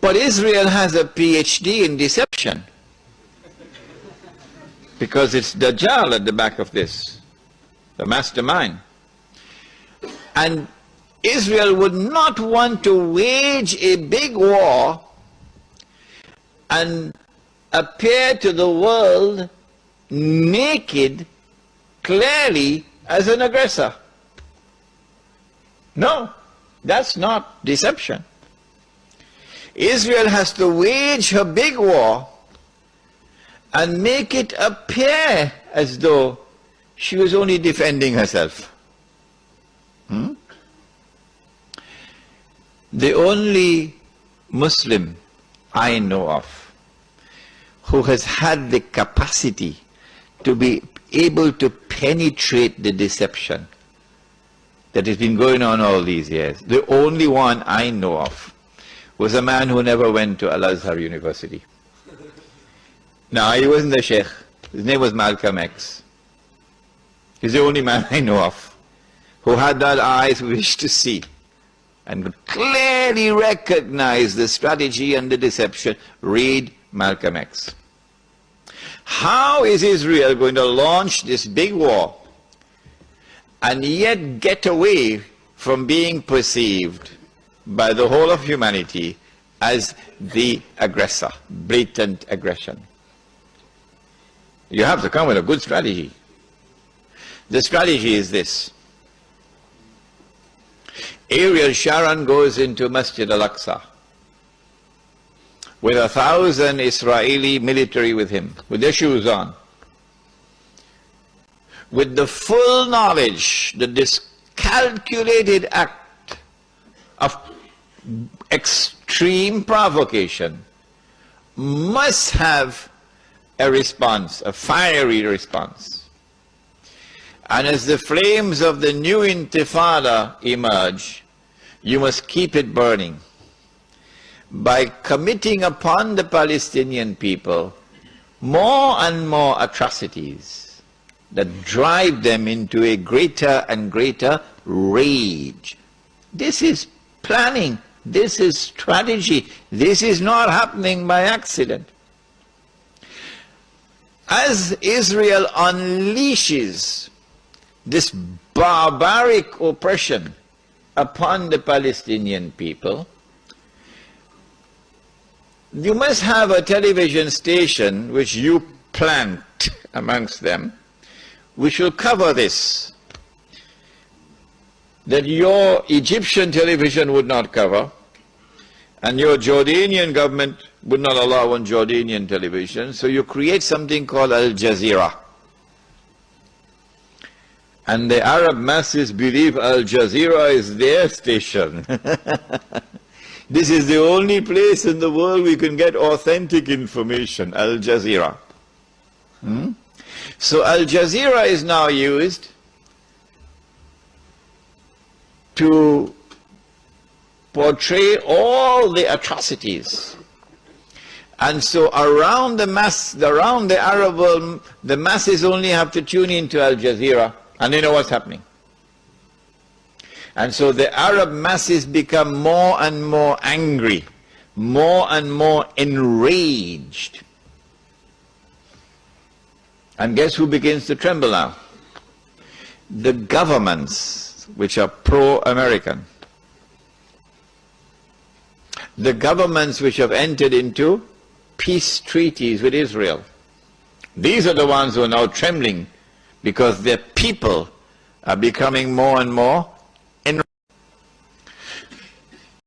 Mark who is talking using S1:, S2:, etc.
S1: But Israel has a PhD in deception, because it's Dajjal at the back of this, the mastermind. And Israel would not want to wage a big war and appear to the world naked, clearly, as an aggressor. No, that's not deception. Israel has to wage her big war and make it appear as though she was only defending herself. The only Muslim I know of who has had the capacity to be able to penetrate the deception that has been going on all these years, the only one I know of, was a man who never went to Al-Azhar University. Now, he wasn't a sheikh. His name was Malcolm X. He's the only man I know of who had that eyes wish to see and could clearly recognize the strategy and the deception. Read Malcolm X. How is Israel going to launch this big war and yet get away from being perceived by the whole of humanity as the aggressor, blatant aggression? You have to come with a good strategy. The strategy is this. Ariel Sharon goes into Masjid al-Aqsa with 1,000 Israeli military with him, with their shoes on, with the full knowledge that this calculated act of extreme provocation must have a response, a fiery response. And as the flames of the new intifada emerge, you must keep it burning by committing upon the Palestinian people more and more atrocities that drive them into a greater and greater rage. This is planning. This is strategy. This is not happening by accident. As Israel unleashes this barbaric oppression upon the Palestinian people, you must have a television station which you plant amongst them, which will cover this, that your Egyptian television would not cover, and your Jordanian government would not allow on Jordanian television, so you create something called Al Jazeera. And the Arab masses believe Al Jazeera is their station. This is the only place in the world we can get authentic information, Al Jazeera. So Al Jazeera is now used to portray all the atrocities. And so around around the Arab world, the masses only have to tune into Al Jazeera and they know what's happening. And so the Arab masses become more and more angry, more and more enraged. And guess who begins to tremble now? The governments which are pro-American. The governments which have entered into peace treaties with Israel. These are the ones who are now trembling because their people are becoming more and more